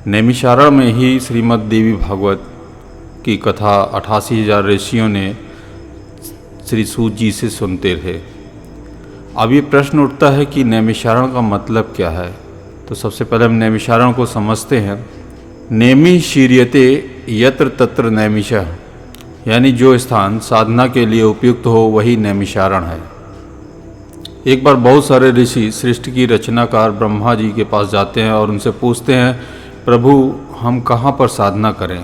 नैमिषारण्य में ही श्रीमद् देवी भागवत की कथा 88,000 ऋषियों ने श्री सूत जी से सुनते थे। अब ये प्रश्न उठता है कि नैमिषारण्य का मतलब क्या है। तो सबसे पहले हम नैमिषारण्य को समझते हैं। नेमि शीर्यते यत्र तत्र नैमिषः, यानी जो स्थान साधना के लिए उपयुक्त हो वही नैमिषारण्य है। एक बार बहुत सारे ऋषि सृष्टि की रचनाकार ब्रह्मा जी के पास जाते हैं और उनसे पूछते हैं, प्रभु हम कहाँ पर साधना करें।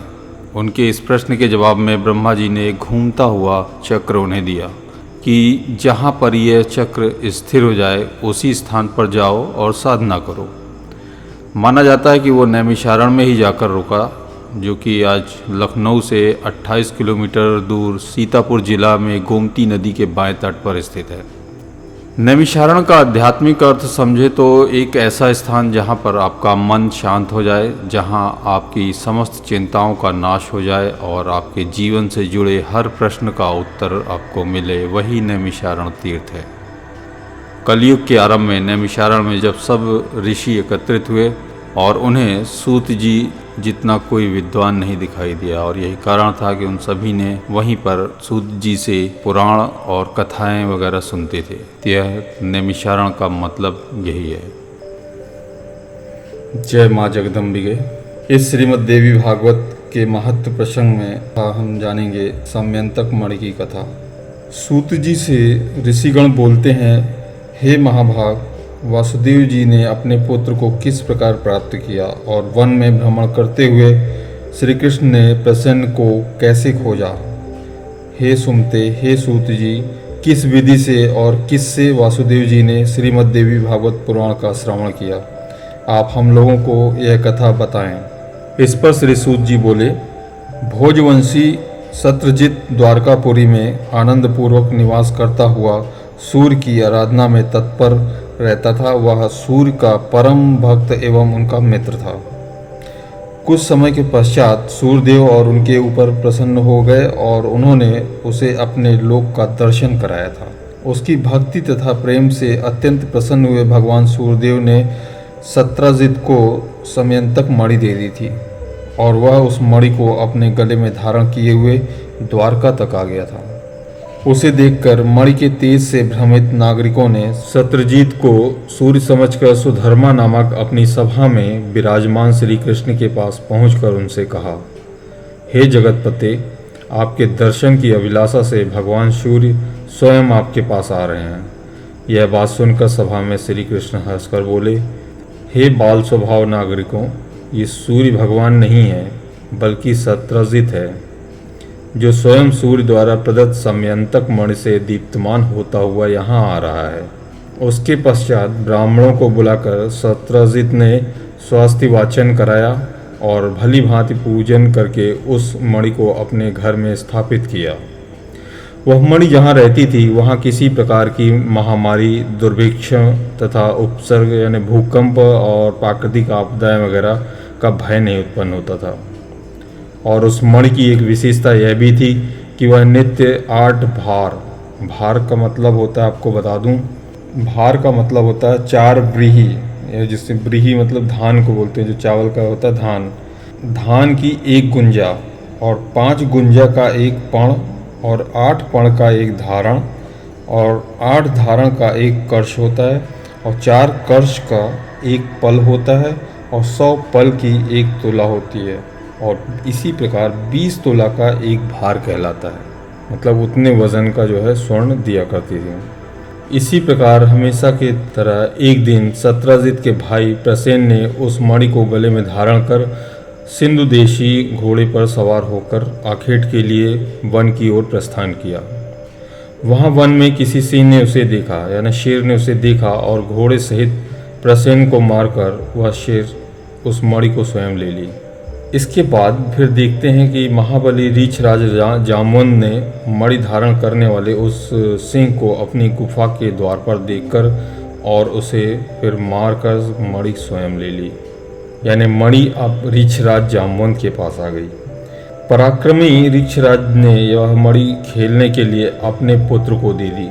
उनके इस प्रश्न के जवाब में ब्रह्मा जी ने एक घूमता हुआ चक्र उन्हें दिया कि जहाँ पर यह चक्र स्थिर हो जाए उसी स्थान पर जाओ और साधना करो। माना जाता है कि वो नैमिषारण्य में ही जाकर रुका, जो कि आज लखनऊ से 28 किलोमीटर दूर सीतापुर जिला में गोमती नदी के बाएं तट पर स्थित है। नैमिषारण्य का आध्यात्मिक अर्थ समझे तो एक ऐसा स्थान जहाँ पर आपका मन शांत हो जाए, जहाँ आपकी समस्त चिंताओं का नाश हो जाए और आपके जीवन से जुड़े हर प्रश्न का उत्तर आपको मिले, वही नैमिषारण्य तीर्थ है। कलयुग के आरंभ में नैमिषारण्य में जब सब ऋषि एकत्रित हुए और उन्हें सूत जी जितना कोई विद्वान नहीं दिखाई दिया, और यही कारण था कि उन सभी ने वहीं पर सूत जी से पुराण और कथाएं वगैरह सुनते थे। यह नैमिषारण्य का मतलब यही है। जय माँ जगदम्बिके। इस श्रीमद् देवी भागवत के महत्व प्रसंग में हम जानेंगे सम्यंतक मणि की कथा। सूत जी से ऋषिगण बोलते हैं, हे महाभाग, वासुदेव जी ने अपने पुत्र को किस प्रकार प्राप्त किया और वन में भ्रमण करते हुए श्री कृष्ण ने प्रसन्न को कैसे खोजा। हे सुमते, हे सूत जी, किस विधि से और किससे वासुदेव जी ने श्रीमद् देवी भागवत पुराण का श्रवण किया, आप हम लोगों को यह कथा बताएं। इस पर श्री सूत जी बोले, भोजवंशी सत्रजित द्वारकापुरी में आनंद पूर्वक निवास करता हुआ सूर्य की आराधना में तत्पर रहता था। वह सूर्य का परम भक्त एवं उनका मित्र था। कुछ समय के पश्चात सूर्यदेव और उनके ऊपर प्रसन्न हो गए और उन्होंने उसे अपने लोक का दर्शन कराया था। उसकी भक्ति तथा प्रेम से अत्यंत प्रसन्न हुए भगवान सूर्यदेव ने सत्रजित को सम्यंतक मणि दे दी थी और वह उस मणि को अपने गले में धारण किए हुए द्वारका तक आ गया था। उसे देखकर मणि के तेज से भ्रमित नागरिकों ने सत्रजीत को सूर्य समझकर सुधर्मा नामक अपनी सभा में विराजमान श्री कृष्ण के पास पहुंचकर उनसे कहा, हे जगतपते, आपके दर्शन की अभिलाषा से भगवान सूर्य स्वयं आपके पास आ रहे हैं। यह बात सुनकर सभा में श्री कृष्ण हंसकर बोले, हे बाल स्वभाव नागरिकों, ये सूर्य भगवान नहीं है बल्कि सत्रजित है, जो स्वयं सूर्य द्वारा प्रदत्त सम्यंतक मणि से दीप्तमान होता हुआ यहाँ आ रहा है। उसके पश्चात ब्राह्मणों को बुलाकर सत्रजित ने स्वास्थ्य वाचन कराया और भली भांति पूजन करके उस मणि को अपने घर में स्थापित किया। वह मणि जहाँ रहती थी वहाँ किसी प्रकार की महामारी, दुर्भिक्ष तथा उपसर्ग यानी भूकंप और प्राकृतिक आपदाएं वगैरह का भय नहीं उत्पन्न होता था। और उस मणि की एक विशेषता यह भी थी कि वह नित्य 8 भार का मतलब होता है, आपको बता दूं, भार का मतलब होता है 4 व्रीहि, जिससे व्रीहि मतलब धान को बोलते हैं, जो चावल का होता है धान की 1 गुंजा और 5 गुंजा का 1 पण और 8 पण का 1 धारण और 8 धारण का 1 कर्ष होता है और 4 कर्ष का 1 पल होता है और 100 पल की 1 तुला होती है और इसी प्रकार 20 तोला का 1 भार कहलाता है। मतलब उतने वजन का जो है स्वर्ण दिया करती थी। इसी प्रकार हमेशा की तरह एक दिन सत्रजित के भाई प्रसेन ने उस मणि को गले में धारण कर सिंधु देशी घोड़े पर सवार होकर आखेट के लिए वन की ओर प्रस्थान किया। वहाँ वन में किसी सिंह ने उसे देखा, यानी शेर ने उसे देखा और घोड़े सहित प्रसेन को मारकर वह शेर उस मणि को स्वयं ले ली। इसके बाद फिर देखते हैं कि महाबली रीछ राज जामवंत ने मणि धारण करने वाले उस सिंह को अपनी गुफा के द्वार पर देखकर और उसे फिर मारकर मणि स्वयं ले ली। यानी मणि अब रीछ राज जामवंत के पास आ गई। पराक्रमी रीछ राज ने यह मणि खेलने के लिए अपने पुत्र को दे दी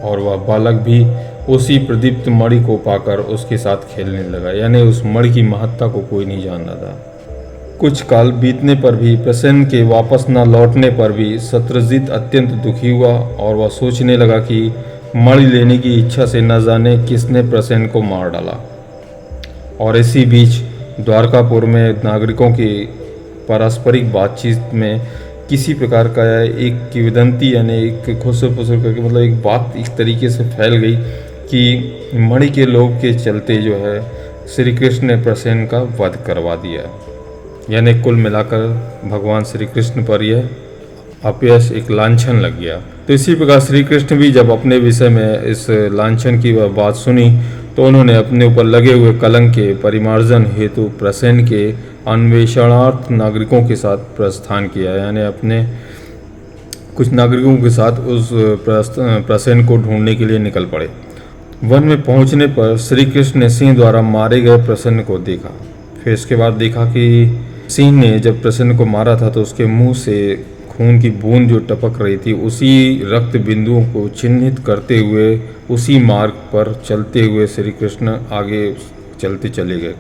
और वह बालक भी उसी प्रदीप्त मणि को पाकर उसके साथ खेलने लगा। यानी उस मणि की महत्ता को कोई नहीं जान रहा था। कुछ काल बीतने पर भी, प्रसेन के वापस न लौटने पर भी शत्रुजित अत्यंत दुखी हुआ और वह सोचने लगा कि मणि लेने की इच्छा से न जाने किसने प्रसेन को मार डाला। और इसी बीच द्वारकापुर में नागरिकों की पारस्परिक बातचीत में किसी प्रकार का एक किंवदंती यानी एक खुसर फुसर करके मतलब एक बात इस तरीके से फैल गई कि मणि के लोभ के चलते जो है श्री कृष्ण ने प्रसेन का वध करवा दिया। यानी कुल मिलाकर भगवान श्री कृष्ण पर यह अपयश एक लांछन लग गया। तो इसी प्रकार श्री कृष्ण भी जब अपने विषय में इस लांछन की वह बात सुनी तो उन्होंने अपने ऊपर लगे हुए कलंक के परिमार्जन हेतु प्रसेन के अन्वेषणार्थ नागरिकों के साथ प्रस्थान किया। यानी अपने कुछ नागरिकों के साथ उस प्रसेन को ढूंढने के लिए निकल पड़े। वन में पहुंचने पर श्री कृष्ण ने सिंह द्वारा मारे गए प्रसेन को देखा। फिर इसके बाद देखा कि सिंह ने जब प्रसेन को मारा था तो उसके मुंह से खून की बूंद जो टपक रही थी, उसी रक्त बिंदुओं को चिन्हित करते हुए उसी मार्ग पर चलते हुए श्री कृष्ण आगे चलते चले गए।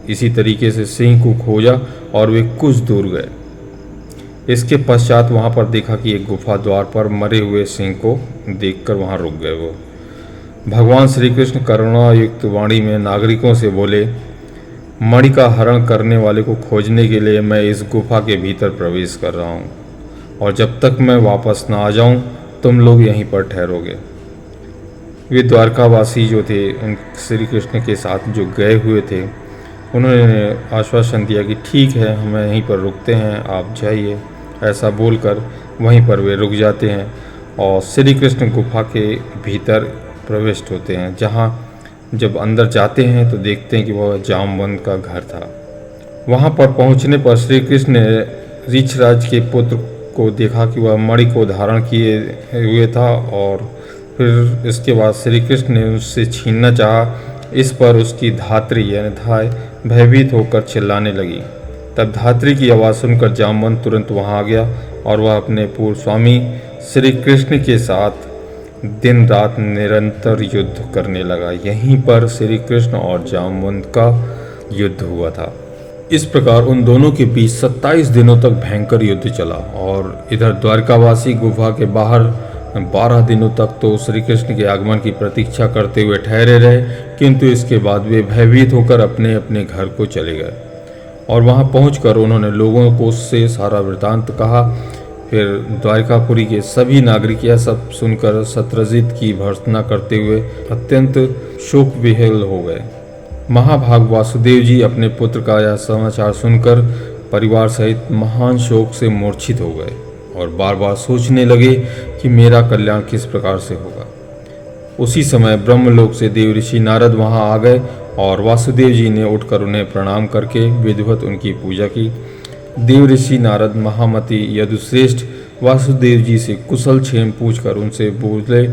इसी तरीके से सिंह को खोजा और वे कुछ दूर गए। इसके पश्चात वहाँ पर देखा कि एक गुफा द्वार पर मरे हुए सिंह को देखकर वहाँ रुक गए। वो भगवान श्री कृष्ण करुणा युक्त वाणी में नागरिकों से बोले, मणि का हरण करने वाले को खोजने के लिए मैं इस गुफा के भीतर प्रवेश कर रहा हूँ और जब तक मैं वापस ना आ जाऊँ तुम लोग यहीं पर ठहरोगे। वे द्वारकावासी जो थे उन श्री कृष्ण के साथ जो गए हुए थे उन्होंने आश्वासन दिया कि ठीक है, हम यहीं पर रुकते हैं, आप जाइए। ऐसा बोलकर वहीं पर वे रुक जाते हैं और श्री कृष्ण गुफा के भीतर प्रविष्ट होते हैं, जहाँ जब अंदर जाते हैं तो देखते हैं कि वह जामवंत का घर था। वहाँ पर पहुँचने पर श्री कृष्ण ने ऋक्षराज के पुत्र को देखा कि वह मणि को धारण किए हुए था और फिर इसके बाद श्री कृष्ण ने उससे छीनना चाहा। इस पर उसकी धात्री यानी धाय भयभीत होकर चिल्लाने लगी। तब धात्री की आवाज़ सुनकर जामवंत तुरंत वहाँ आ गया और वह अपने पूर्व स्वामी श्री कृष्ण के साथ दिन रात निरंतर युद्ध करने लगा। यहीं पर श्री कृष्ण और जामवंत का युद्ध हुआ था। इस प्रकार उन दोनों के बीच 27 दिनों तक भयंकर युद्ध चला और इधर द्वारकावासी गुफा के बाहर 12 दिनों तक तो श्री कृष्ण के आगमन की प्रतीक्षा करते हुए ठहरे रहे, किंतु इसके बाद वे भयभीत होकर अपने अपने घर को चले गए और वहां पहुंचकर उन्होंने लोगों को उससे सारा वृतांत कहा। फिर द्वारकापुरी के सभी नागरिक यह सब सुनकर शत्रुजित की भर्त्सना करते हुए अत्यंत शोक विह्वल हो गए। महाभाग वासुदेव जी अपने पुत्र का यह समाचार सुनकर परिवार सहित महान शोक से मूर्छित हो गए और बार बार सोचने लगे कि मेरा कल्याण किस प्रकार से होगा। उसी समय ब्रह्मलोक से देव ऋषि नारद वहां आ गए और वासुदेव जी ने उठकर उन्हें प्रणाम करके विधिवत उनकी पूजा की। देव ऋषि नारद महामति यदुश्रेष्ठ वासुदेव जी से कुशल क्षेम पूछकर उनसे बोले,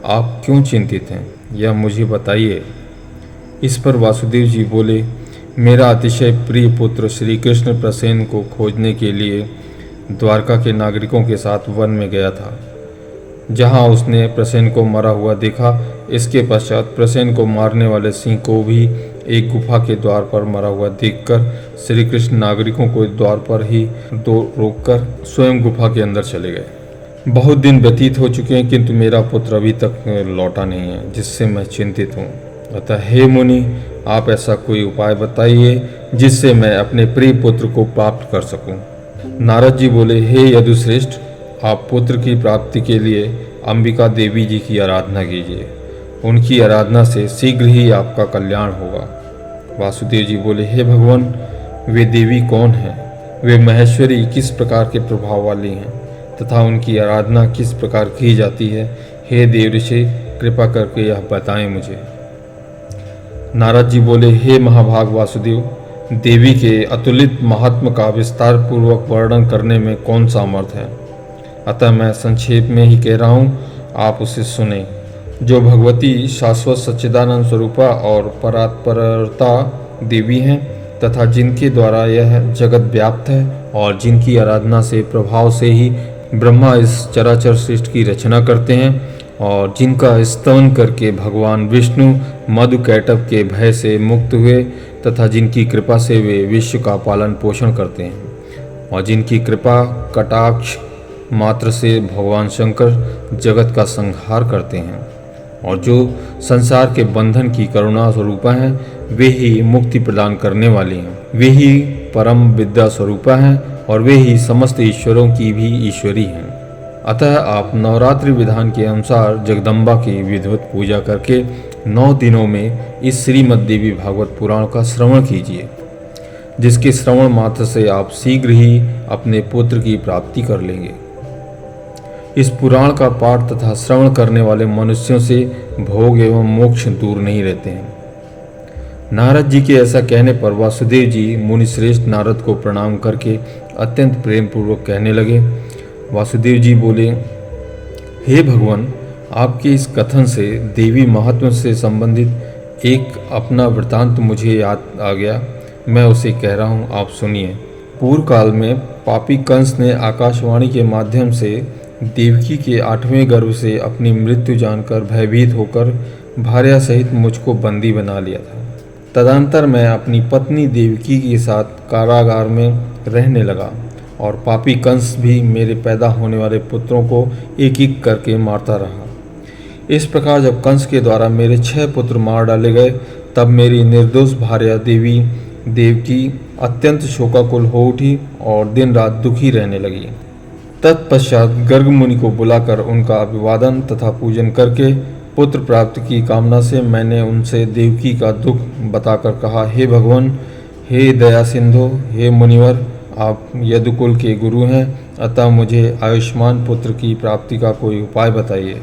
आप क्यों चिंतित हैं, यह मुझे बताइए। इस पर वासुदेव जी बोले, मेरा अतिशय प्रिय पुत्र श्री कृष्ण प्रसेन को खोजने के लिए द्वारका के नागरिकों के साथ वन में गया था, जहां उसने प्रसेन को मरा हुआ देखा। इसके पश्चात प्रसेन को मारने वाले सिंह को भी एक गुफा के द्वार पर मरा हुआ देखकर श्री कृष्ण नागरिकों को द्वार पर ही रोककर स्वयं गुफा के अंदर चले गए। बहुत दिन व्यतीत हो चुके हैं किंतु मेरा पुत्र अभी तक लौटा नहीं है, जिससे मैं चिंतित हूँ। अतः हे मुनि, आप ऐसा कोई उपाय बताइए जिससे मैं अपने प्रिय पुत्र को प्राप्त कर सकूं। नारद जी बोले, हे यदुश्रेष्ठ, आप पुत्र की प्राप्ति के लिए अंबिका देवी जी की आराधना कीजिए। उनकी आराधना से शीघ्र ही आपका कल्याण होगा। वासुदेव जी बोले, हे भगवान, वे देवी कौन हैं? वे महेश्वरी किस प्रकार के प्रभाव वाली हैं तथा उनकी आराधना किस प्रकार की जाती है? हे देव ऋषि, कृपा करके यह बताएं मुझे। नारद जी बोले, हे महाभाग वासुदेव, देवी के अतुलित महात्म का विस्तार पूर्वक वर्णन करने में कौन सामर्थ्य है, अतः मैं संक्षेप में ही कह रहा हूँ, आप उसे सुने। जो भगवती शाश्वत सच्चिदानंद स्वरूपा और परात्परता देवी हैं तथा जिनके द्वारा यह जगत व्याप्त है और जिनकी आराधना से प्रभाव से ही ब्रह्मा इस चराचर सृष्टि की रचना करते हैं, और जिनका स्तवन करके भगवान विष्णु मधुकैटभ के भय से मुक्त हुए तथा जिनकी कृपा से वे विश्व का पालन पोषण करते हैं और जिनकी कृपा कटाक्ष मात्र से भगवान शंकर जगत का संहार करते हैं और जो संसार के बंधन की करुणा स्वरूपा हैं, वे ही मुक्ति प्रदान करने वाली हैं, वे ही परम विद्या स्वरूपा हैं और वे ही समस्त ईश्वरों की भी ईश्वरी हैं। अतः आप नवरात्रि विधान के अनुसार जगदम्बा की विधिवत पूजा करके 9 दिनों में इस श्रीमद् देवी भागवत पुराण का श्रवण कीजिए, जिसके श्रवण मात्र से आप शीघ्र ही अपने पुत्र की प्राप्ति कर लेंगे। इस पुराण का पाठ तथा श्रवण करने वाले मनुष्यों से भोग एवं मोक्ष दूर नहीं रहते हैं। नारद जी के ऐसा कहने पर वासुदेव जी मुनिश्रेष्ठ नारद को प्रणाम करके अत्यंत प्रेम पूर्वक कहने लगे। वासुदेव जी बोले, हे भगवान, आपके इस कथन से देवी महात्म्य से संबंधित एक अपना वृतांत मुझे याद आ गया। मैं उसे कह रहा हूँ, आप सुनिए। पूर्व काल में पापी कंस ने आकाशवाणी के माध्यम से देवकी के 8वें गर्भ से अपनी मृत्यु जानकर भयभीत होकर भार्या सहित मुझको बंदी बना लिया था। तदंतर मैं अपनी पत्नी देवकी के साथ कारागार में रहने लगा और पापी कंस भी मेरे पैदा होने वाले पुत्रों को एक एक करके मारता रहा। इस प्रकार जब कंस के द्वारा मेरे 6 पुत्र मार डाले गए, तब मेरी निर्दोष भार्या देवकी अत्यंत शोकाकुल हो उठी और दिन रात दुखी रहने लगी। तत्पश्चात गर्ग मुनि को बुलाकर उनका अभिवादन तथा पूजन करके पुत्र प्राप्ति की कामना से मैंने उनसे देवकी का दुख बताकर कहा, हे भगवान, हे दया सिंधु, हे मुनिवर, आप यदुकुल के गुरु हैं, अतः मुझे आयुष्मान पुत्र की प्राप्ति का कोई उपाय बताइए।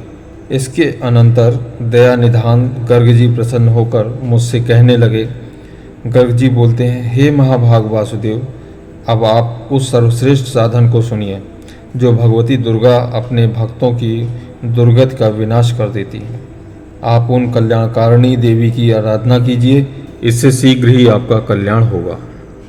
इसके अनंतर दया निधान गर्ग जी प्रसन्न होकर मुझसे कहने लगे। गर्ग जी बोलते हैं, हे महाभाग वासुदेव, अब आप उस सर्वश्रेष्ठ साधन को सुनिए जो भगवती दुर्गा अपने भक्तों की दुर्गति का विनाश कर देती है। आप उन कल्याणकारिणी देवी की आराधना कीजिए, इससे शीघ्र ही आपका कल्याण होगा,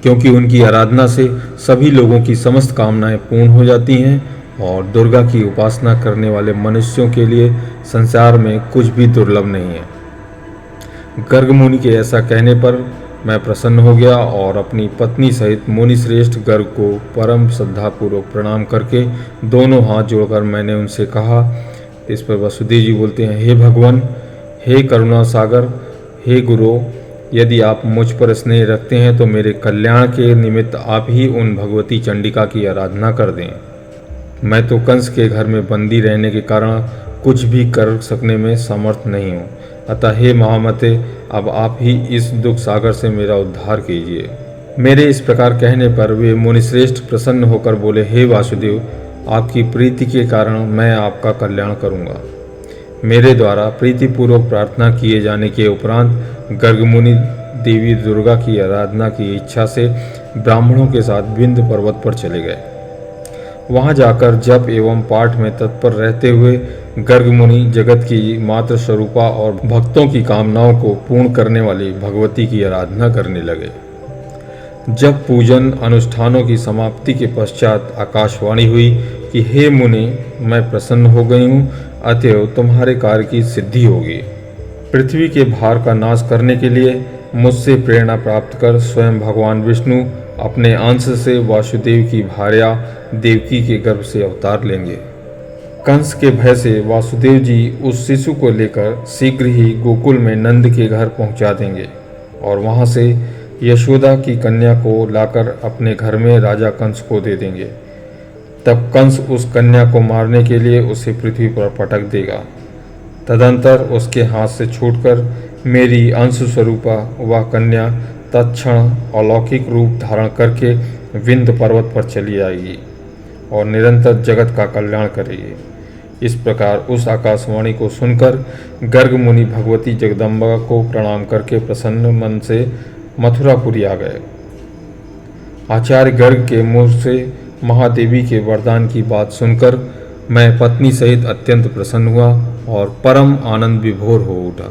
क्योंकि उनकी आराधना से सभी लोगों की समस्त कामनाएं पूर्ण हो जाती हैं और दुर्गा की उपासना करने वाले मनुष्यों के लिए संसार में कुछ भी दुर्लभ नहीं है। गर्ग मुनि के ऐसा कहने पर मैं प्रसन्न हो गया और अपनी पत्नी सहित मुनि श्रेष्ठ गर्ग को परम श्रद्धापूर्वक प्रणाम करके दोनों हाथ जोड़कर मैंने उनसे कहा। इस पर वसुदेव जी बोलते हैं, हे भगवान, हे करुणा सागर, हे गुरु, यदि आप मुझ पर स्नेह रखते हैं तो मेरे कल्याण के निमित्त आप ही उन भगवती चंडिका की आराधना कर दें। मैं तो कंस के घर में बंदी रहने के कारण कुछ भी कर सकने में समर्थ नहीं हूँ, अतः हे महामते, अब आप ही इस दुख सागर से मेरा उद्धार कीजिए। मेरे इस प्रकार कहने पर वे मुनिश्रेष्ठ प्रसन्न होकर बोले, हे वासुदेव, आपकी प्रीति के कारण मैं आपका कल्याण करूँगा। मेरे द्वारा प्रीतिपूर्वक प्रार्थना किए जाने के उपरांत गर्ग मुनि देवी दुर्गा की आराधना की इच्छा से ब्राह्मणों के साथ विंध्य पर्वत पर चले गए। वहां जाकर जप एवं पाठ में तत्पर रहते हुए गर्ग मुनि जगत की मात्र स्वरूपा और भक्तों की कामनाओं को पूर्ण करने वाली भगवती की आराधना करने लगे। जब पूजन अनुष्ठानों की समाप्ति के पश्चात आकाशवाणी हुई कि हे मुनि, मैं प्रसन्न हो गई हूँ, अतएव तुम्हारे कार्य की सिद्धि होगी। पृथ्वी के भार का नाश करने के लिए मुझसे प्रेरणा प्राप्त कर स्वयं भगवान विष्णु अपने अंश से वासुदेव की भार्या देवकी के गर्भ से अवतार लेंगे। कंस के भय से वासुदेव जी उस शिशु को लेकर शीघ्र ही गोकुल में नंद के घर पहुंचा देंगे और वहां से यशोदा की कन्या को लाकर अपने घर में राजा कंस को दे देंगे। तब कंस उस कन्या को मारने के लिए उसे पृथ्वी पर पटक देगा। तदंतर उसके हाथ से छूटकर मेरी अंश स्वरूपा वह कन्या तत्क्षण अलौकिक रूप धारण करके विंध्य पर्वत पर चली आएगी और निरंतर जगत का कल्याण करेगी। इस प्रकार उस आकाशवाणी को सुनकर गर्ग मुनि भगवती जगदम्बा को प्रणाम करके प्रसन्न मन से मथुरापुरी आ गए। आचार्य गर्ग के मुख से महादेवी के वरदान की बात सुनकर मैं पत्नी सहित अत्यंत प्रसन्न हुआ और परम आनंद विभोर हो उठा।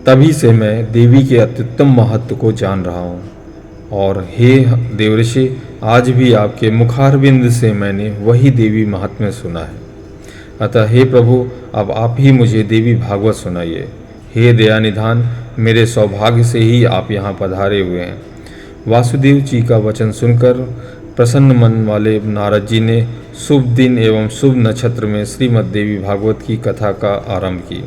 तभी से मैं देवी के अत्युत्तम महत्व को जान रहा हूँ और हे देवऋषि, आज भी आपके मुखारविंद से मैंने वही देवी महात्म्य सुना है। अतः हे प्रभु, अब आप ही मुझे देवी भागवत सुनाइए। हे दयानिधान, मेरे सौभाग्य से ही आप यहाँ पधारे हुए हैं। वासुदेव जी का वचन सुनकर प्रसन्न मन वाले नारद जी ने शुभ दिन एवं शुभ नक्षत्र में श्रीमद् देवी भागवत की कथा का आरंभ की।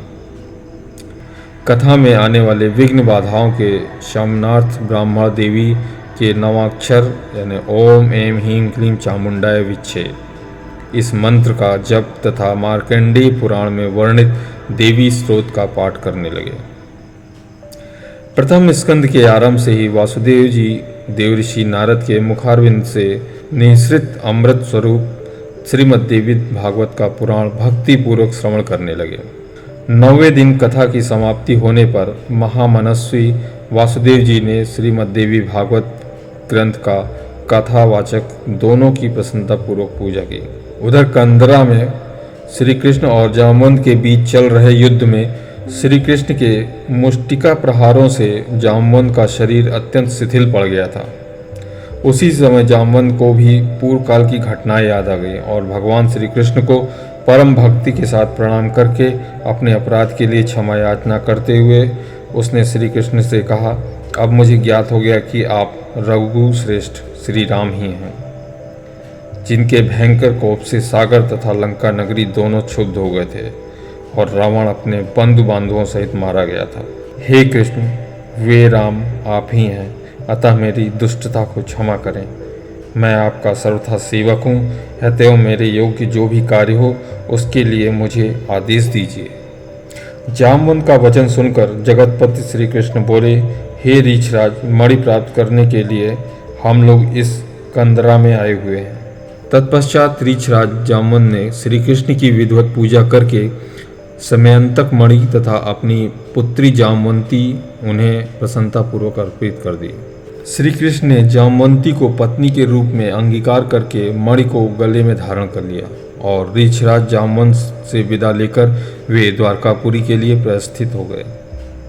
कथा में आने वाले विघ्न बाधाओं के शमनार्थ ब्राह्मण देवी के नवाक्षर यानी ओम एम ह्रीं क्लीं चामुंडाय विच्छे इस मंत्र का जप तथा मार्कंडेय पुराण में वर्णित देवी स्तोत्र का पाठ करने लगे। प्रथम स्कंद के आरंभ से ही वासुदेव जी देवऋषि नारद के मुखारविंद से निःसृत अमृत स्वरूप श्रीमद् देवी भागवत का पुराण भक्ति पूर्वक श्रवण करने लगे। 9वें दिन कथा की समाप्ति होने पर महामनस्वी वासुदेव जी ने श्रीमद् देवी भागवत ग्रंथ का कथावाचक दोनों की प्रसन्नता पूर्वक पूजा की। उधर कंदरा में श्री कृष्ण और जामवंत के बीच चल रहे युद्ध में श्री कृष्ण के मुष्टिका प्रहारों से जामवंत का शरीर अत्यंत शिथिल पड़ गया था। उसी समय जामवंत को भी पूर्व काल की घटनाएं याद आ गई और भगवान श्री कृष्ण को परम भक्ति के साथ प्रणाम करके अपने अपराध के लिए क्षमा याचना करते हुए उसने श्री कृष्ण से कहा, अब मुझे ज्ञात हो गया कि आप रघु श्रेष्ठ श्री राम ही हैं, जिनके भयंकर कोप से सागर तथा लंका नगरी दोनों क्षुब्ध हो गए थे और रावण अपने बंधु बांधवों सहित मारा गया था। हे कृष्ण, वे राम आप ही हैं, अतः मेरी दुष्टता को क्षमा करें। मैं आपका सर्वथा सेवक हूँ, अतएव मेरे योग्य जो भी कार्य हो उसके लिए मुझे आदेश दीजिए। जामवंत का वचन सुनकर जगतपति श्री कृष्ण बोले, हे रीछराज, मणि प्राप्त करने के लिए हम लोग इस कंदरा में आए हुए हैं। तत्पश्चात रीछराज जामवंत ने श्री कृष्ण की विधिवत पूजा करके समयंतक मणि तथा अपनी पुत्री जामवंती उन्हें प्रसन्नतापूर्वक अर्पित कर दी। श्री कृष्ण ने जामवंती को पत्नी के रूप में अंगीकार करके मणि को गले में धारण कर लिया और रीछराज जामवंत से विदा लेकर वे द्वारकापुरी के लिए प्रस्थित हो गए।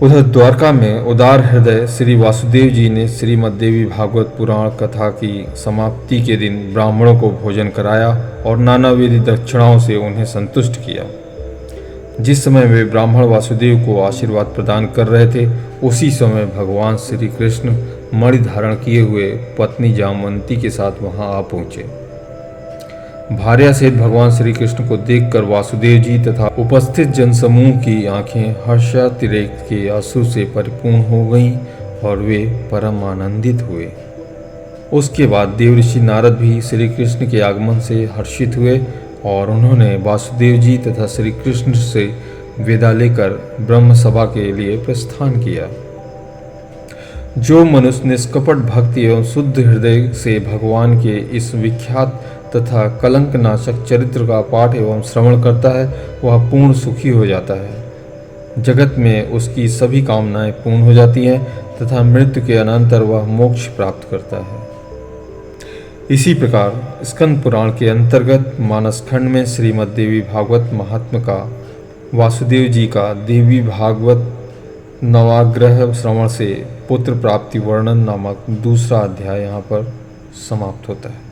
उधर द्वारका में उदार हृदय श्री वासुदेव जी ने श्रीमद् देवी भागवत पुराण कथा की समाप्ति के दिन ब्राह्मणों को भोजन कराया और नानाविध दक्षिणाओं से उन्हें संतुष्ट किया। जिस समय वे ब्राह्मण वासुदेव को आशीर्वाद प्रदान कर रहे थे, उसी समय भगवान श्री कृष्ण मणि धारण किए हुए पत्नी जामवंती के साथ वहां आ पहुंचे। भार्या सहित भगवान श्री कृष्ण को देखकर वासुदेव जी तथा उपस्थित जनसमूह की आंखें हर्षातिरेक के आंसू से परिपूर्ण हो गईं और वे परम आनंदित हुए। उसके बाद देवऋषि नारद भी श्री कृष्ण के आगमन से हर्षित हुए और उन्होंने वासुदेव जी तथा श्री कृष्ण से विदा लेकर ब्रह्म सभा के लिए प्रस्थान किया। जो मनुष्य निष्कपट भक्ति एवं शुद्ध हृदय से भगवान के इस विख्यात तथा कलंक नाशक चरित्र का पाठ एवं श्रवण करता है, वह पूर्ण सुखी हो जाता है। जगत में उसकी सभी कामनाएं पूर्ण हो जाती हैं तथा मृत्यु के अनंतर वह मोक्ष प्राप्त करता है। इसी प्रकार स्कंद पुराण के अंतर्गत मानसखंड में श्रीमद् देवी भागवत महात्म्य का वासुदेव जी का देवी भागवत नवाग्रह श्रवण से पुत्र प्राप्ति वर्णन नामक दूसरा अध्याय यहाँ पर समाप्त होता है।